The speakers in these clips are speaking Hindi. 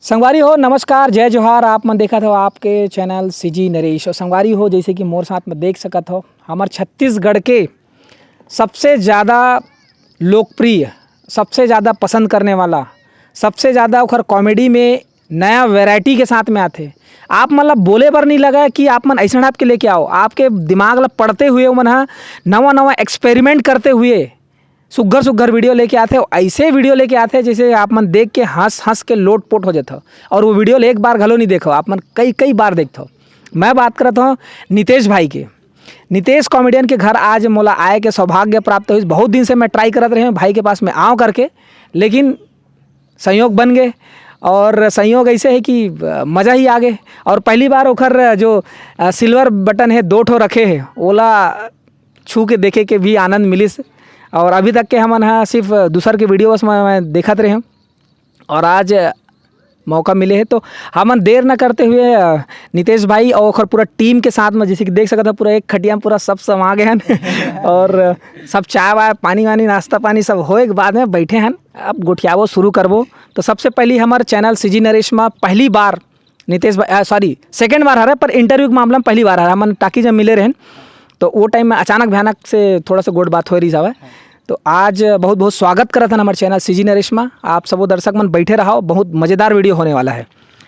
संगवारी हो नमस्कार जय जोहार। आप मन देखा था आपके चैनल सीजी नरेश और संगवारी हो जैसे कि मोर साथ में देख सकत हो हमार छत्तीसगढ़ के सबसे ज़्यादा लोकप्रिय, सबसे ज़्यादा पसंद करने वाला, सबसे ज़्यादा ओखर कॉमेडी में नया वैरायटी के साथ में आते। आप मतलब बोले पर नहीं लगा कि आप मन ऐसा आप के लेके आओ, आपके दिमाग ला पढ़ते हुए मन हाँ नवा नवा एक्सपेरिमेंट करते हुए सुग्घर सुग्घर वीडियो लेके आते हो। ऐसे वीडियो लेके आते हैं जैसे आप मन देख के हंस हंस के लोटपोट हो जाता हो। और वो वीडियो एक बार घलो नहीं देखो, आप मन कई कई बार देखते हो। मैं बात करता हूँ नितेश भाई के। नितेश कॉमेडियन के घर आज मोला आए के सौभाग्य प्राप्त हुई। बहुत दिन से मैं ट्राई करत रहे भाई के पास में आओ करके, लेकिन संयोग बन गए और संयोग ऐसे है कि मज़ा ही आ गए। और पहली बार ओखर जो सिल्वर बटन है 2 ठो रखे हैं ओला छू के देखे के भी आनंद मिलिस। और अभी तक के हमन हाँ सिर्फ दूसर के वीडियो बस मैं देखत रहे हैं और आज मौका मिले है तो हमन देर न करते हुए नितेश भाई और पूरा टीम के साथ में जैसे कि देख सकते हो पूरा एक खटिया में पूरा सब समा गए हैं और सब चाय वाय पानी वानी नाश्ता पानी सब होए के बाद में बैठे हैं। अब गोठियावो शुरू करबो। तो सबसे पहले हमारे चैनल सीजी नरेश में पहली बार नितेश भाई सेकेंड बार हरा पर इंटरव्यू के मामला में पहली बार हरा हमन टाकी जब मिले रहें तो वो टाइम में अचानक भयानक से थोड़ा सा गोड बात हो रही जावे। तो आज बहुत बहुत स्वागत करत हन हमारे चैनल सीजी नरेश में। आप सबो दर्शक मन बैठे रहो, बहुत मज़ेदार वीडियो होने वाला है।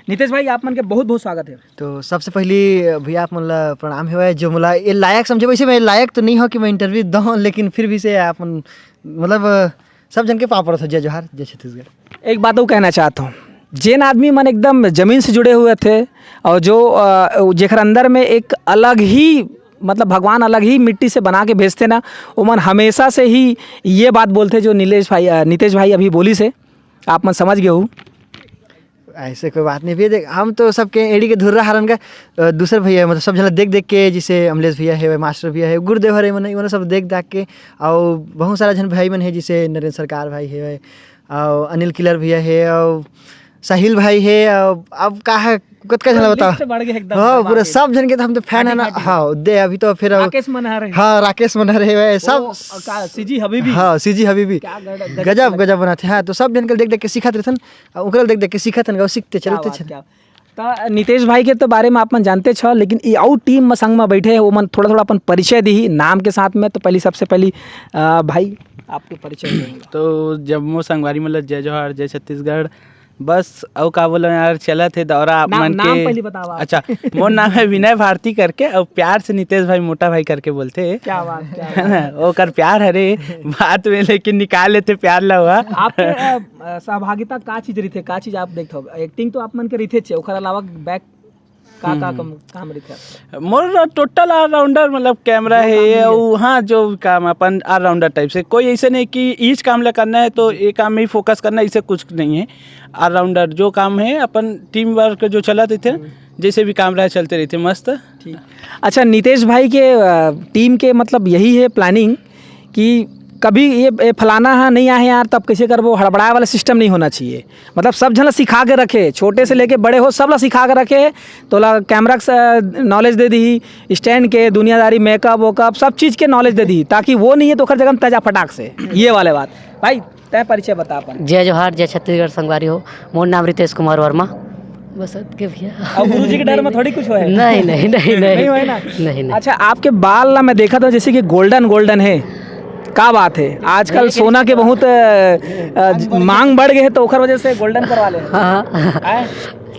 नितेश भाई आप मन के बहुत बहुत स्वागत है। तो सबसे पहले भैया आप मन ला प्रणाम है जो मोला ये लायक समझे। वैसे मैं लायक तो नहीं हो कि मैं इंटरव्यू दूँ, लेकिन फिर भी से आप मतलब सब जन के पापड़ हो। जय जोहार, जय छत्तीसगढ़। एक बात वो कहना चाहता हूँ, जिन आदमी मन एकदम ज़मीन से जुड़े हुए थे और जो जेखर अंदर में एक अलग ही मतलब भगवान अलग ही मिट्टी से बना के भेजते ना, वो मन हमेशा से ही ये बात बोलते जो नितेश भाई अभी बोली से आप मन समझ गए हो। ऐसे कोई बात नहीं भैया, देख हम तो सबके एड़ी के धुर्रा हरन का दूसरे भैया मतलब सब जन देख देख के, जैसे अमलेश भैया है, मास्टर भैया है, गुरुदेव हरे मन सब देख देख के। और बहुत सारा जन भाई मन है जैसे नरेंद्र सरकार भाई है और अनिल किलर भैया है और साहिल भाई है। अब का है कतका जन बताओ। हाँ पूरा सब जन के तो हम तो फैन है ना। हाँ दे अभी तो फिर राकेश मनहर है। हाँ राकेश मनहर है सब सीजी हबीबी। हाँ सीजी हबीबी गजब गजब बनाते हैं। तो सब जन के देख देख के सीखत रहथन, ओकरा देख देख के सीखत हन, सीखते चलते चल। तो नितेश भाई के तो बारे में आप मन जानते छो, लेकिन ये आउट टीम में संग में बैठे वो मन थोड़ा थोड़ा अपन परिचय दी नाम के साथ में। तो पहली सबसे पहली भाई आपके परिचय तो जब मो संगवारी मतलब जय जोहार जय छत्तीसगढ़ बस औ का बोलो यार चला थे दौरा आप मन नाम के। पहले बताओ। अच्छा मोर नाम है विनय भारती करके और प्यार से नितेश भाई मोटा भाई करके बोलते हैं। क्या बात वो कर प्यार हरे बात में लेकिन निकाल लेते प्यार ला हुआ। आपके सहभागिता का चीज रही थे, का चीज आप देखते हो। एक्टिंग तो आप मन के रही थे, ओकर अलावा बैक का काम रही थे। मोर टोटल ऑलराउंडर मतलब कैमरा है और हाँ जो काम अपन ऑलराउंडर टाइप से। कोई ऐसे नहीं कि ईच काम ला करना है तो ये काम में ही फोकस करना है, ऐसे कुछ नहीं है। ऑलराउंडर जो काम है अपन टीम वर्क जो चला थे जैसे भी काम रहा चलते रहते मस्त। ठीक। अच्छा नितेश भाई के टीम के मतलब यही है प्लानिंग कि कभी ये फलाना हाँ नहीं आए यार तब कैसे करबो, हड़बड़ाए वाला सिस्टम नहीं होना चाहिए। मतलब सब जन सिखा के रखे, छोटे से लेके बड़े हो सब ला सिखा के रखे। तो ला कैमरा के नॉलेज दे दी, स्टैंड के दुनियादारी मेकअप वोकअप सब चीज़ के नॉलेज दे दी, ताकि वो नहीं है तो हर जगह तजा फटाक से ये वाले बात। भाई तय परिचय बता अपन। जय जोहार जय छत्तीसगढ़ संगवारी हो। मोर नाम रितेश कुमार वर्मा। बस के भैया और गुरुजी के डर में थोड़ी कुछ है। नहीं नहीं नहीं नहीं है ना। नहीं। अच्छा आपके बाल ला मैं देखा था जैसे कि गोल्डन है, का बात है। आजकल सोना के बहुत मांग बढ़ गए है तो ओखर वजह से गोल्डन करवा ले। हाँ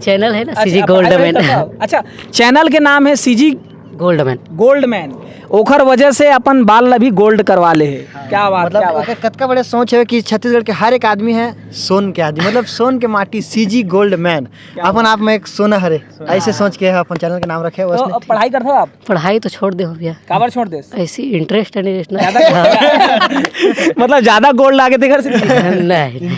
चैनल है ना सीजी अच्छा, गोल्डमैन। अच्छा चैनल के नाम है सीजी गोल्डमैन। ओखर वजह से अपन बाल ला भी गोल्ड करवा ले है। क्या बात मतलब कतका बड़े सोच है कि छत्तीसगढ़ के हर एक आदमी है सोन के आदमी, मतलब सोन के माटी सीजी गोल्ड मैन। अपन आप में एक सोना हरे ऐसे सोच के अपन चैनल का नाम रखे। तो पढ़ाई करते हो आप? पढ़ाई तो छोड़ दे हो भैया। काबर छोड़ दे? ऐसी इंटरेस्ट है नहीं। मतलब ज्यादा गोल्ड लागे थे घर से? नहीं।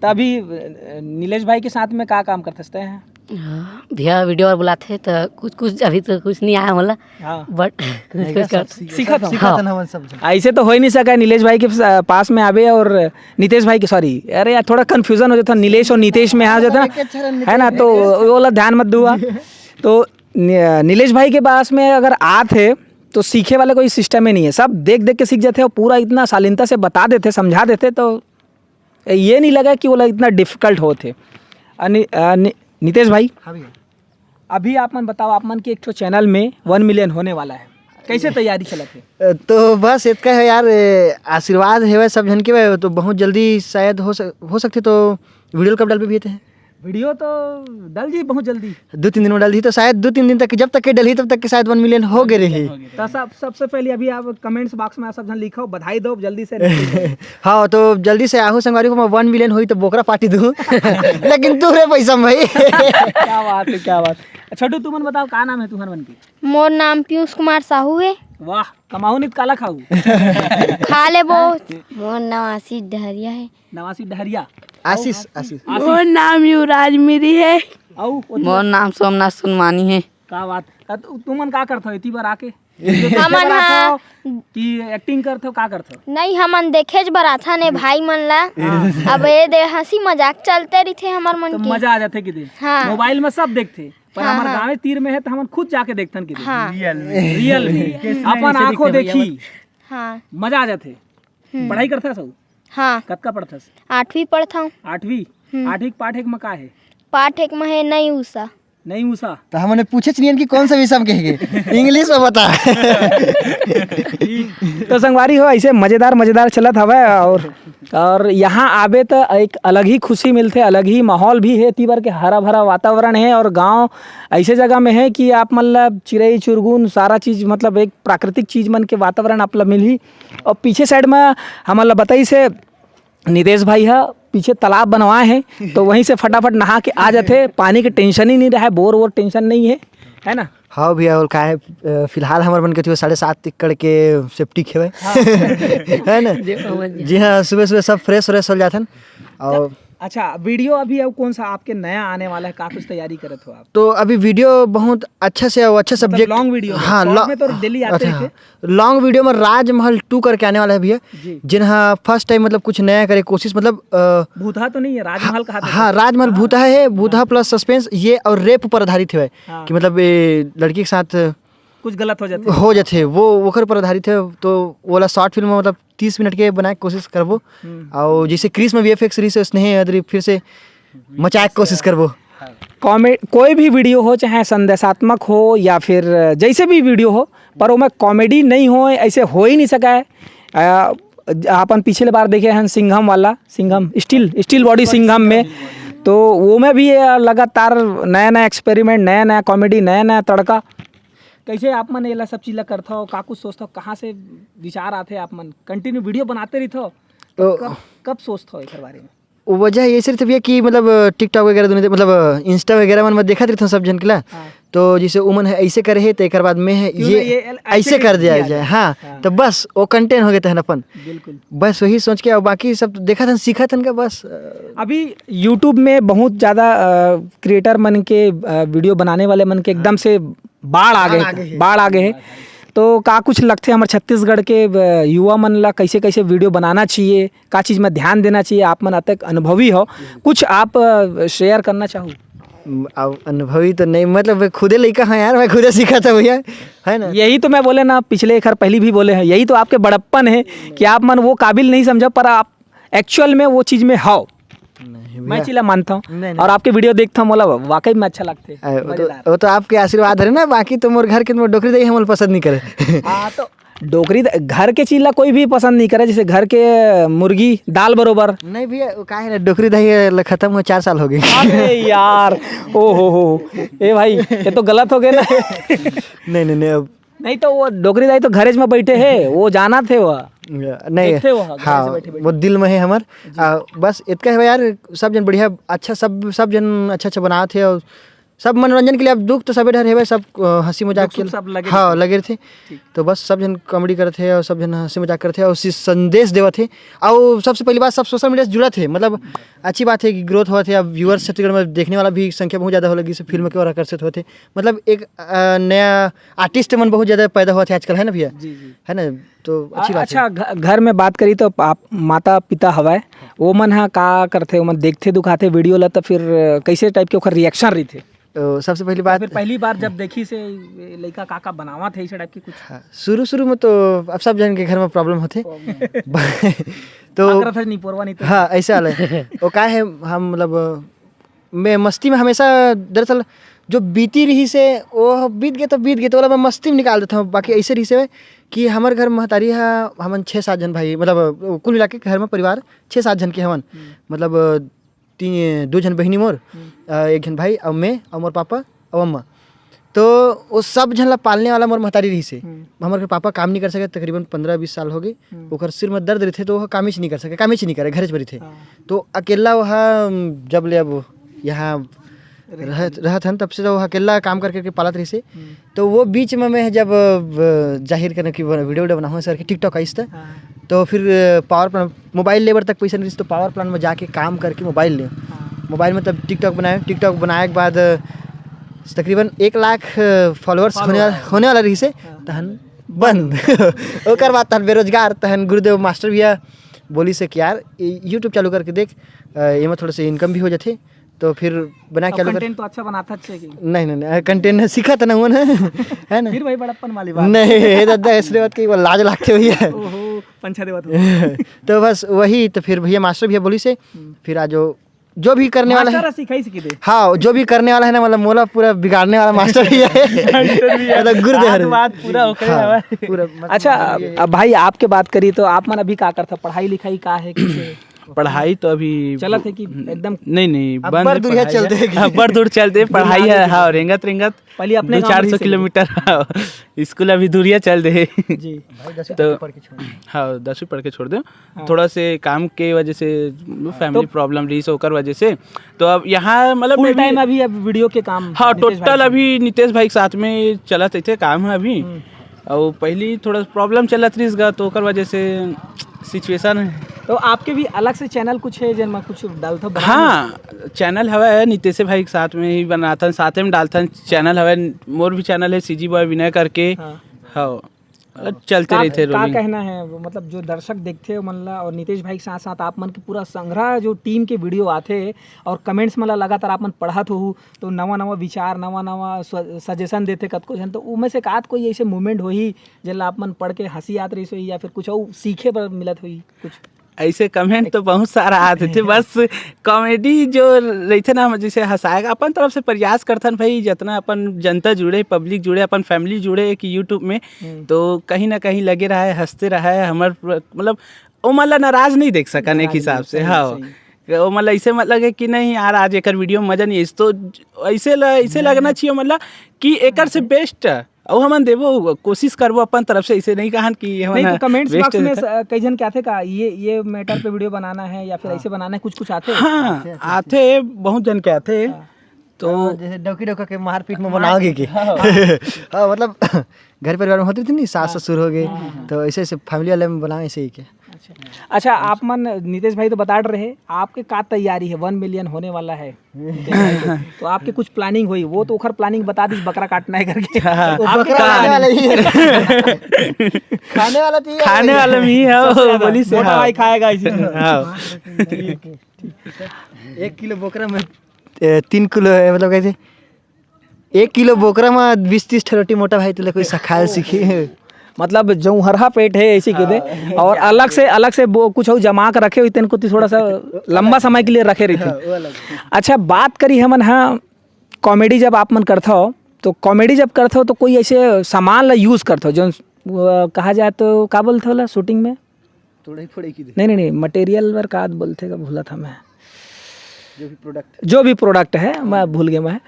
तो अभी नीलेश भाई के साथ में क्या काम करते हैं? भैया वीडियो और बुलाते तो कुछ अभी तो कुछ नहीं आया मतलब। हाँ। बट सीखा था सब। ऐसे तो हो ही नहीं सका नीलेश भाई के पास में आवे और नितेश भाई के सॉरी अरे यार थोड़ा कंफ्यूजन हो जाता, नीलेश और नीतेश में आ जाता है ना, तो वो वाला ध्यान मत दुआ। तो नीलेश भाई के पास में अगर आते तो सीखे वाले कोई सिस्टम ही नहीं है, सब देख देख के सीख जाते और पूरा इतना शालीनता से बता देते समझा देते। तो ये नहीं लगा कि वो लोग इतना डिफिकल्ट होते। नितेश भाई, हाँ भैया। अभी आप मन बताओ, आप मन के एक तो चैनल में 1 मिलियन होने वाला है, कैसे तैयारी चलत है? तो बस इतना है यार, आशीर्वाद है सब जन के भाई, तो बहुत जल्दी शायद हो सकते। तो वीडियो कब डाल पे भी थे? वीडियो तो डल जी बहुत जल्दी, 2-3 दिन में डाल दी, तो शायद 2-3 दिन तक, जब तक के डली तब तक के शायद 1 मिलियन हो गए रही। तो सबसे पहले अभी आप कमेंट्स बॉक्स में आप सब जन लिखो, बधाई दो जल्दी से। हाँ, तो जल्दी से आहू संगवारी को मैं 1 मिलियन हुई तो बोकरा पार्टी दूँ लेकिन तू रे पैसा में भाई। क्या बात है, क्या बात। छोटू तुमन बताओ, का नाम है तुम्हार मन की? मोर नाम पीयूष कुमार साहू है। वाह, कमाऊ नहीं काला खाऊ। खा ले बहुत। मोर नाम आशीष डहरिया है। नवासी डहरिया। आशीष मोर नाम युवराज मिरी है। मोर नाम सोमनाथ सुनवानी है। का बात। तुमन का करथो इतनी बार आके? हमन हाँ कि एक्टिंग करथो, का करथो? नहीं, हमन देखे बराथा ने भाई मन ला। अब ये दे हंसी मजाक चलते रही थे हमार मन तो के। मजा आ जाते कि हाँ। मोबाइल में सब देखते, पर हाँ, हमारे हाँ। गाँव तीर में है तो हम खुद जाके देखथन कि हाँ। रियल में अपन आंखों देखी, हाँ। मजा आ जाते। पढ़ाई करथा सब? हाँ। कतका पढ़थस? 8वीं पढ़ता हूँ। 8वीं? 8वीं पाठ एक में का है? पाठ एक में है नहीं उषा। नहीं उषा। तो हमने पूछे चलिए कि कौन सा विषय में कहेंगे, इंग्लिश में बता। तो संगवारी हो, ऐसे मज़ेदार चलत हवे। और यहाँ आबे तो एक अलग ही खुशी मिलते, अलग ही माहौल भी है। तीबर के हरा भरा वातावरण है और गांव ऐसे जगह में है कि आप मतलब चिड़ई चुरगुन सारा चीज़, मतलब एक प्राकृतिक चीज़ मन के वातावरण आप मिल ही। और पीछे साइड में हमारा बताई से नितेश भाई है, पीछे तालाब बनवाए हैं, तो वहीं से फटाफट नहा के आ जाते। पानी की टेंशन ही नहीं रहा है, बोर वोर टेंशन नहीं है ना? हाँ भैया, और का है फिलहाल हमारे मन के 7.5 एकड़ के सेफ्टी खेवे है ना। जी हाँ, सुबह सब फ्रेश हो जाते हैं। और अच्छा, वीडियो अभी अब कौन सा आपके नया आने वाला है, का कुछ तैयारी करत हो आप? तो अभी वीडियो बहुत अच्छा से अच्छा सब्जेक्ट, लॉन्ग वीडियो हाँ, शॉर्ट में तो डेली आते अच्छा, थे। लॉन्ग वीडियो में राजमहल 2 करके आने वाला है भैया, जिन्हें फर्स्ट टाइम मतलब कुछ नया करे कोशिश, मतलब भूतहा तो नहीं है, राजमहल कहा था? हाँ, राजमहल भूतहा है, भूतहा प्लस सस्पेंस ये, और रेप पर आधारित है कि मतलब लड़की के साथ कुछ गलत हो जाते वो ओकर पर आधारित है। तो वो वाला शॉर्ट फिल्म मतलब 30 मिनट के बनाए कोशिश करबो। और जैसे क्रिस में VFX रही से स्नेह अदरी फिर से मचाए कोशिश करबो। कोई भी वीडियो हो, चाहे संदेशात्मक हो या फिर जैसे भी वीडियो हो, पर वो में कॉमेडी नहीं हो, ऐसे हो ही नहीं सका है। अपन पिछले बार देखे हैं सिंघम वाला, सिंघम स्टील बॉडी सिंघम में, तो वो में भी लगातार नया एक्सपेरिमेंट, नया कॉमेडी, नया तड़का। कैसे आप मन ये सब चीज़ करते हो, का कुछ सोचते हो, कहाँ से विचार आते आप मन कंटिन्यू वीडियो बनाते रहते हो, तो कब सोचते हो इस बारे में? वजह ये सिर्फ भैया कि मतलब टिकटॉक वगैरह दुनिया मतलब इंस्टा वगैरह में देखा रहता हूँ सब जन के ला। तो जैसे उमन है ऐसे करे है, तो एक बाद में है ये ऐसे कर दिया जाए। हाँ, तो बस वो कंटेंट हो गया था अपन, बिल्कुल बस वही सोच के, और बाकी सब देखा था सीखा था का बस। अभी यूट्यूब में बहुत ज़्यादा क्रिएटर मन के वीडियो बनाने वाले मन के एकदम से बाढ़ आ गए है। तो का कुछ लगते हमारे छत्तीसगढ़ के युवा मन ला कैसे वीडियो बनाना चाहिए, का चीज़ में ध्यान देना चाहिए? आप मन अतक अनुभवी हो, कुछ आप शेयर करना चाहो? अब अनुभवी तो नहीं, मतलब खुदे लड़का है यार, मैं खुदे सीखा था भैया, है ना। यही तो मैं बोले ना, पिछले एक पहले भी बोले हैं, यही तो आपके बड़प्पन है कि आप मन वो काबिल नहीं समझो, पर आप एक्चुअल में वो चीज़ में हो। मैं चीला मानता हूँ और आपके वीडियो देखता हूँ, बोला वाकई में अच्छा लगते हैं। वो तो आपके आशीर्वाद है ना, बाकी तो मोर घर के डोकरी दही हम पसंद नहीं करे। हाँ, तो डोकरी घर के चीला कोई भी पसंद नहीं करे, जैसे घर के मुर्गी दाल बरोबर नहीं भैया, का है ना डोकरी दही खत्म हो 4 साल हो गए। अरे यार, ओ हो ए भाई, ये तो गलत हो गया ना। नहीं अब नहीं तो वो डोकरी दाई तो घरेज में बैठे है, वो जाना थे वो नहीं, हाँ वो दिल में है हमार। बस इतना है यार, सब जन बढ़िया अच्छा, सब जन अच्छा बनाते हैं, और सब मनोरंजन के लिए। अब दुख तो सबे डर है, सब हंसी मजाक के हाँ लगे थे। तो बस सब जन कॉमेडी करते हैं और सब जन हंसी मजाक करते हैं और उसी संदेश देवत थे। और सबसे पहली बात, सब सोशल मीडिया से जुड़ा थे, मतलब अच्छी बात है कि ग्रोथ हुआ थे। अब व्यूअर्स छत्तीसगढ़ में देखने वाला भी संख्या बहुत ज़्यादा हो लगी, से फिल्म के और आकर्षित होते, मतलब एक नया आर्टिस्ट मन बहुत ज़्यादा पैदा हुआ थे आजकल, है ना भैया, है ना। तो अच्छी बात। अच्छा, घर में बात करी तो आप माता पिता हवाए, वो मन हा का करते, वो मन देखते दुखाते वीडियो ला, तो फिर कैसे टाइप के ओकर रिएक्शन रही थे? सबसे पहली बात फिर पहली बार जब देखी से लड़का काका बनावा थे इस टाइप की कुछ हाँ, शुरू में तो अब सब जन के घर में प्रॉब्लम होते तो नहीं पोरवा नहीं तो हाँ ऐसा वाला है। वो क्या है हम मतलब मैं मस्ती में हमेशा दरअसल जो बीती रही से वो बीत गए तो वाला मैं मस्ती में निकाल देता हूँ। बाकी ऐसे रही से कि हमारे घर महतारी है हमन 6-7 जन भाई मतलब कुल मिला के घर में परिवार 6-7 जन के हमन मतलब 2 जन बहिनी मोर 1 जन भाई और मैं और मोर पापा और अम्मा। तो वो सब जन ला पालने वाला मोर महतारी रही से हमारे पापा काम नहीं कर सके तकरीबन 15-20 साल हो गए। ओकर सिर में दर्द रहे तो वो काम ही नहीं कर सके काम ही नहीं करे घर पर थे। तो अकेला वहाँ जब ले अब यहाँ रहत हन तब से तो अकेला काम करके पालत रही से। तो वो बीच में मैं जब जाहिर करने की वीडियो बनाऊँ सर कि टिकटॉक आई था तो फिर पावर प्लान मोबाइल लेबर तक पैसा नहीं रही तो पावर प्लान में जाके काम करके मोबाइल ले मोबाइल में तब टिकटॉक बनाए के बाद तकरीबन 1 लाख फॉलोअर्स होने वाला रही से तहन बंद ओकर बाद तहन बेरोजगार तहन गुरुदेव मास्टर भैया बोली से कि यार यूट्यूब चालू करके देख ये में थोड़ा सा इनकम भी हो जाते। तो फिर बना के कंटेंट तो अच्छा बनाता है कि नहीं कंटेंट सीखा था ना वो है ना फिर भाई बड़प्पन वाली बात नहीं दादा इसलिए बात की वो लाज लागते हुई है ओहो पंछा देवत तो बस वही तो फिर भैया मास्टर भैया बोली से फिर आज जो भी करने वाला है सिखाई सीखी दे हाँ जो भी करने वाला है ना मतलब मोला पूरा बिगाड़ने वाला मास्टर भैया है मतलब गुरुदेव बात पूरा हो गया पूरा अच्छा अब भाई आपके बात करी तो आप मन अभी का करता पढ़ाई लिखाई का है कैसे पढ़ाई तो अभी चलत है कि एकदम नहीं अब बंद बड़ दूरिया चलते हैं बड़ दूर चलते पढ़ाई है हाँ रेंगत पहले अपने गाँव 400 रही से किलोमीटर स्कूल अभी दूरिया चल दे जी तो हाँ 10वीं पढ़ के छोड़ दो थोड़ा से काम के वजह से फैमिली प्रॉब्लम रही से ओकर वजह से तो अब यहाँ मतलब फुल टाइम अभी अब वीडियो के काम हाँ टोटल अभी नितेश भाई के साथ में चलत थे काम है अभी और पहली थोड़ा प्रॉब्लम चलत रही इसका तो ओकर वजह से सिचुएशन है। तो आपके भी अलग से चैनल कुछ है जिनमें कुछ डालता हाँ चैनल हवा नितेश भाई के साथ में ही बनाता साथ में डालता चैनल हवा मोर भी चैनल है सीजी बॉय विनय करके हाँ चलते रहते क्या कहना है मतलब जो दर्शक देखते हो मनला और नितेश भाई के साथ साथ आप मन के पूरा संग्रह जो टीम के वीडियो आते और कमेंट्स मला लगातार आप मन पढ़त हो तो नवा विचार नवा सजेशन देते कतको जन तो उनमें से कात कोई ऐसे मूवमेंट होही जिला आप मन पढ़ के हंसी आत रही सोई या फिर कुछ और सीखे पर मिलत हुई कुछ ऐसे कमेंट तो बहुत सारा आते थे बस कॉमेडी जो रहते ना जैसे हंसाएगा अपन तरफ से प्रयास करथन भाई जितना अपन जनता जुड़े पब्लिक जुड़े अपन फैमिली जुड़े कि यूट्यूब में तो कहीं ना कहीं लगे रहा है हंसते रहा है हमार मतलब वो मतलब नाराज नहीं देख सकन एक हिसाब से हाँ वो मतलब ऐसे मतलब है कि नहीं यार आज एक वीडियो मजा नहीं तो ऐसे लगना चाहिए मतलब कि एक से बेस्ट और हम देवो कोशिश करबो अपन तरफ से ऐसे नहीं कहन कि नहीं तो कमेंट्स बॉक्स में कई जन क्या थे का ये मैटर पे वीडियो बनाना है या फिर ऐसे बनाना है कुछ आते हाँ आते बहुत जन के आते तो जैसे डोका के मारपीट में बनाओगे कि हाँ मतलब घर परिवार में होती थी नहीं सास ससुर हो गए तो ऐसे ऐसे फैमिली वाले में बनाए ऐसे ही क्या। अच्छा आप मन नितेश भाई तो बता रहे आपके का तैयारी है 1 मिलियन होने वाला है तो आपके कुछ प्लानिंग हुई वो तो उखर प्लानिंग बता दी बकरा काटना है करके खाने वाला भी है बोली से मोटा भाई खाएगा इसे 1 किलो बोकरा में 3 किलो है मतलब कैसे 1 किलो बोकरा में 20-30 रोटी मोटा भाई तो कोई सखाल सीखी मतलब जो हरहा पेट है ऐसी के दे और अलग से वो कुछ जमा कर रखे हुए को थोड़ा सा लंबा समय के लिए रखे रही थी। अच्छा बात करी हमन हाँ कॉमेडी जब आप मन करता हो तो कॉमेडी जब करते हो तो कोई ऐसे सामान ला यूज़ करते हो जो कहा जाए तो क्या बोलते हो शूटिंग में नहीं मटेरियल वर्क आज बोलते का भूला था मैं जो भी प्रोडक्ट है मैं भूल गया मैं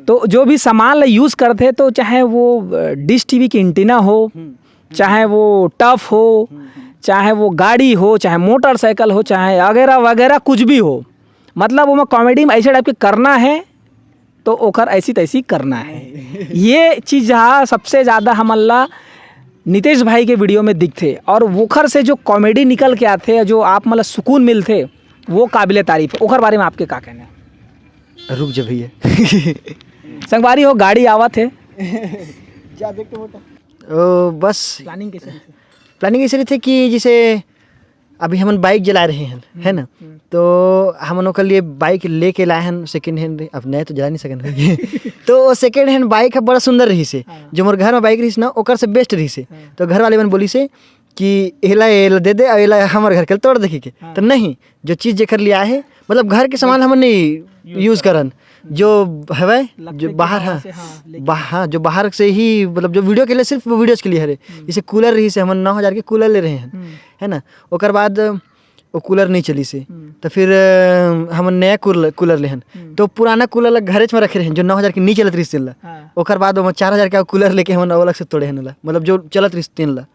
तो जो भी सामान यूज़ करते तो चाहे वो डिश टीवी की एंटीना हो चाहे वो टफ हो चाहे वो गाड़ी हो चाहे मोटरसाइकिल हो चाहे वगैरह वगैरह कुछ भी हो मतलब वो मैं कॉमेडी में ऐसे टाइप के करना है तो ओकर ऐसी तैसी करना है ये चीज़ जहाँ सबसे ज़्यादा हमला नितेश भाई के वीडियो में दिखते और वोखर से जो कॉमेडी निकल के आते जो आप मतलब सुकून मिलते वो काबिल तारीफ है ओखर बारे में आपके क्या कहना है। रुक जा भैया संगवारी हो गाड़ी आवत है बस प्लानिंग ऐसे रही थी कि जैसे अभी हम बाइक जला रहे हैं है ना तो हम लोग के लिए बाइक लेके लाए हैं सेकंड हैंड अब नए तो जला नहीं सकेंगे तो वो सेकेंड हैंड बाइक है बड़ा सुंदर रही से, जो मोर घर में बाइक रही ना ओकर से बेस्ट रही से। तो घर वाले मन बोली से कि एला दे दे, एला हमारे घर के तोड़ देखी के। तो नहीं, जो चीज़ जेकर लिया है मतलब घर के सामान हम नहीं यूज़ करन, जो है जो बाहर हाँ जो बाहर से ही मतलब जो वीडियो के लिए सिर्फ वीडियोज के लिए है, जैसे कूलर रही से हम 9,000 के कूलर ले रहे हैं, है ना। ओकर बाद वो कूलर नहीं चली से, तो फिर हम नया कूलर ले हन, तो पुराना कूलर घरेज में रखे रहे जो 9,000 के नहीं चलत रही ला। ओकर बाद वो 4,000 का कूलर लेके हम अलग से तोड़े हन ला, मतलब जो चलत रही 3 ला।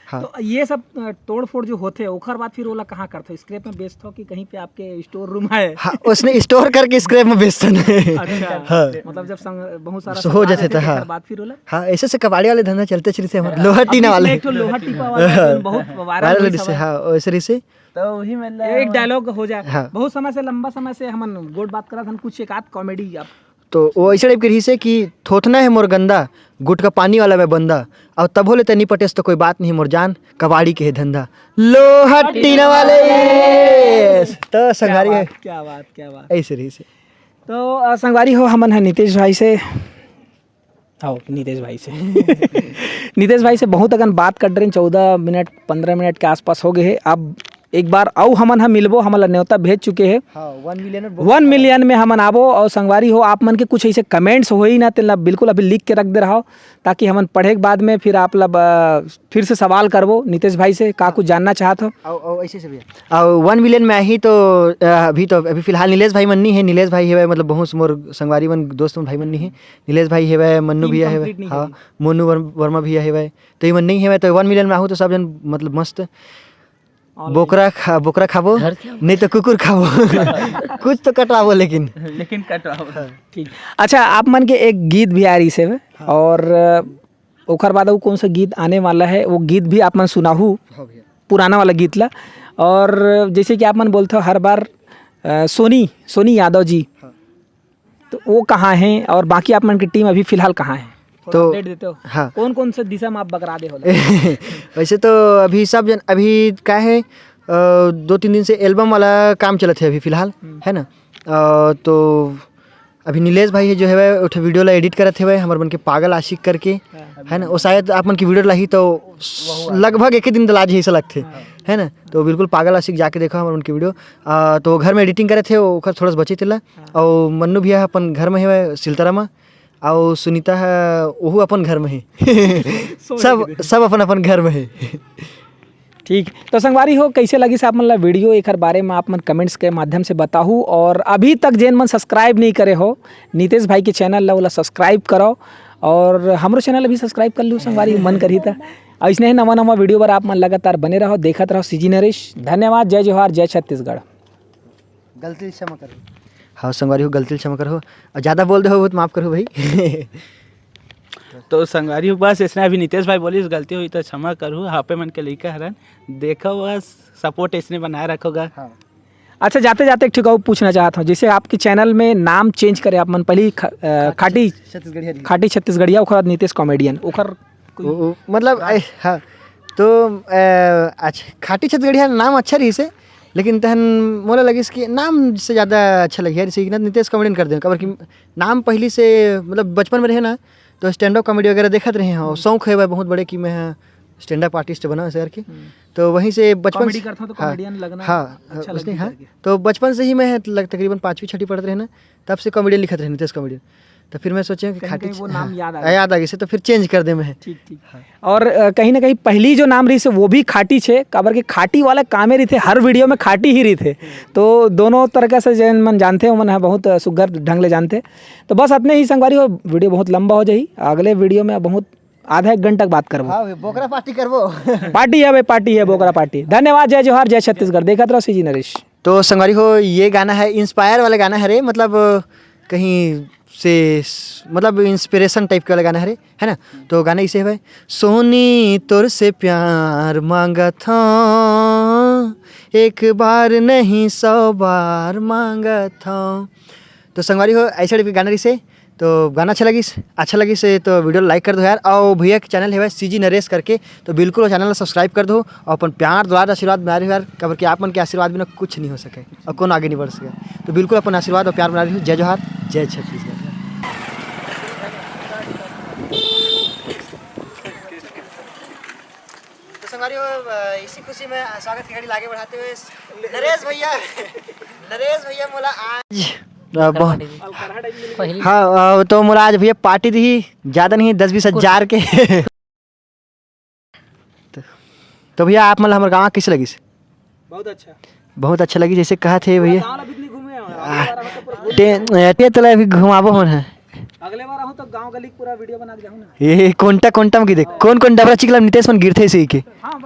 हाँ। तो ये सब तोड़ फोड़ जो होते हैं ओखर बाद फिर ओला कहाँ करते हो? स्क्रैप में बेचते हो कि कहीं पे आपके स्टोर रूम है? हाँ, उसने स्टोर करके स्क्रैप में बेचते हैं। अच्छा। हाँ। मतलब जब बहुत सारा हो जाते थे। हाँ बाद फिर ओला हाँ, ऐसे से कबाड़ी वाले धंधा चलते चलते हमारे लोहा टीना वाले एक तो लोहा टीपा वाला बहुत वायरल से। हाँ वैसे रही से तो वही मतलब एक डायलॉग हो जाए। हाँ। बहुत समय से लंबा समय से हम गोड बात करा था, कुछ एक आध कॉमेडी आप तो वो ऐसे टाइप की रही से कि थोथना है मोर गंदा, गुट का पानी वाला मैं बंदा, और तब होले तनी पटेस तो कोई बात नहीं मोर जान, कबाड़ी के है धंधा लोहा टीना वाले। तो संगारी है, क्या बात ऐसे रही से। तो संगवारी हो हमन है नीतीश भाई से नीतीश भाई से बहुत अगन बात कर रहे 14 मिनट 15 मिनट के आसपास हो गए है। अब एक बार आओ हमन हम मिलबो, हमला न्योता भेज चुके हैं। हाँ, 1 मिलियन में हमन आबो। और संगवारी हो आप मन के कुछ ऐसे कमेंट्स हो ही ना तेला बिल्कुल अभी लिख के रख दे रहा हो, ताकि हमन पढ़े के बाद में फिर आप फिर से सवाल करबो नीतीश भाई से का कुछ जानना चाहत हो। ऐसे से भैया 1 मिलियन में ही तो अभी फिलहाल नीलेश भाई मन्नी है, नीलेश भाई है मतलब बहुत मोर संगवारी मन दोस्त भाई मन्नी है, नीलेश भाई है, मन्नू भैया है, हाँ मोनू वर्मा भैया है, तो ये मन नहीं है। तो 1 मिलियन में आहूँ तो सब जन मतलब मस्त बोकरा खाबो नहीं तो कुकुर खाबो कुछ तो कटवाबो लेकिन कटवाओ। ठीक। अच्छा, आप मन के एक गीत भी आ रही से और ओखर बाद वो कौन सा गीत आने वाला है, वो गीत भी आप मन सुनाहू पुराना वाला गीत ला। और जैसे कि आप मन बोलते हो हर बार सोनी यादव जी, तो वो कहाँ हैं और बाकी आप मन की टीम अभी फिलहाल कहाँ है? तो अपडेट देते हो। हाँ, कौन से दिशा में आप बकरा दे हो? वैसे तो अभी सब जन अभी क्या है 2-3 दिन से एल्बम वाला काम चलत है अभी फिलहाल, है ना। तो अभी नीलेश भाई है जो है उठे वीडियो ला एडिट करत है हमारे मन के पागल आशिक करके, है ना। वो शायद आप मन की वीडियो लाही तो लगभग एक ही दिन दलाज ही ऐसा लगते है ना। तो बिल्कुल पागल आशिक जाके देखो हमारे उनकी वीडियो। तो घर में एडिटिंग करे थे, वो थोड़ा सा बचे थे। और मन्नू भैया अपन घर में है सिलतरा में, और सुनीता है वो अपन घर में है सब अपन घर में है। ठीक। तो संगवारी हो कैसे लगी से आप मन वीडियो एक बारे में आप मन कमेंट्स के माध्यम से बताहू। और अभी तक जेन मन सब्सक्राइब नहीं करे हो नीतीश भाई के चैनल ला वाला सब्सक्राइब करो, और हमारो चैनल अभी सब्सक्राइब कर लो संगवारी मन करी था। ऐसे ही नवा वीडियो पर आप मन लगातार बने रहो, देखते रहो सीजी नरेश। धन्यवाद। जय जोहार, जय छत्तीसगढ़। गलती क्षमा करो। हाँ संगवारी हो, गलती क्षमा करो, और ज़्यादा बोल दे हो तो माफ़ करो भाई। तो संगवारी हो बस इसने अभी नीतीश भाई बोली गलती हुई तो क्षमा करूँ। हापे मन के लेकर हरन देखो, बस सपोर्ट इसने बनाए रखोगा। हाँ। अच्छा, जाते जाते ठीक है पूछना चाहता हूँ, जैसे आपके चैनल में नाम चेंज करे आप मन पहले खाटी छत्तीसगढ़िया ओखर नीतीश कॉमेडियन ओखर मतलब हाँ। तो अच्छा खाटी छत्तीसगढ़िया नाम अच्छा रही से, लेकिन तहन मोला लगी कि नाम से ज़्यादा अच्छा लगे जैसे कि नीतीश कॉमेडियन कर दें कबर कि नाम पहली से मतलब बचपन में रहे ना तो स्टैंड अप कॉमेडी वगैरह देखते रहे हैं, और शौक है वह बहुत बड़े कि मैं स्टैंड अप आर्टिस्ट बना ऐसे करके। तो वहीं से बचपन से करता तो कॉमेडियन लगना अच्छा उसने हाँ। तो बचपन से ही मैं तकरीबन 5वीं 6वीं पढ़ते रहे ना, तब से कॉमेडियन लिखते रहे नीतीश कॉमेडियन। तो फिर मैं सोचा कि खाटी वो नाम याद आ गई से तो फिर चेंज कर दे मैं। ठीक। और कहीं ना कहीं पहली जो नाम रही से वो भी खाटी छे, काबर के खाटी वाला कामे रही थे, हर वीडियो में खाटी ही रही थे। तो दोनों तरह से जैन मन जानते हो मन है बहुत सुगर ढंग ले जानते। तो बस अपने ही संगवारी हो, वीडियो बहुत लंबा हो जाए, अगले वीडियो में बहुत आधा 1 घंटा बात करबो। हाँ बोकरा पार्टी करबो पार्टी है भाई, पार्टी है बोकरा पार्टी। धन्यवाद। जय जोहार, जय छत्तीसगढ़। देखते रहो सीजी नरेश। तो संगवारी हो ये गाना है इंस्पायर वाला गाना है रे, मतलब कहीं से मतलब इंस्पिरेशन टाइप का वाला गाना है ना। तो गाना इसे है सोनी तोर से प्यार मांगा था, एक बार नहीं 100 बार मांगा था। तो संगवारी हो ऐसा टाइप का गाना इसे। तो गाना अच्छा लगी से तो वीडियो लाइक कर दो यार, और भैया के चैनल है सीजी नरेश करके, तो बिल्कुल वो चैनल सब्सक्राइब कर दो, और अपन प्यार दुलार आशीर्वाद बना रही हो यार, कबर कि आप मन के आशीर्वाद बिना कुछ नहीं हो सके और कौन आगे नहीं बढ़ सके। तो बिल्कुल अपन आशीर्वाद और प्यार बना रही हो। जय जोहार, जय छत्तीसगढ़। संगवारी हो इसी खुशी में स्वागत की घड़ी आगे बढ़ाते हुए नरेश भैया मोला आज हाँ तो मोला आज भैया पार्टी दी ज़्यादा नहीं 10-20 हज़ार के तो भैया आप मतलब हमारे गाँव कैसे लगी? बहुत अच्छा लगी जैसे कहा थे भैया तो अभी घुमाबो हो है अगले बार आऊँ तो गांव गली पूरा वीडियो बना के जाऊँ ना। ये कोंटा में की देख कौन डबरा चिकला नितेश मन गिरथे से के हाँ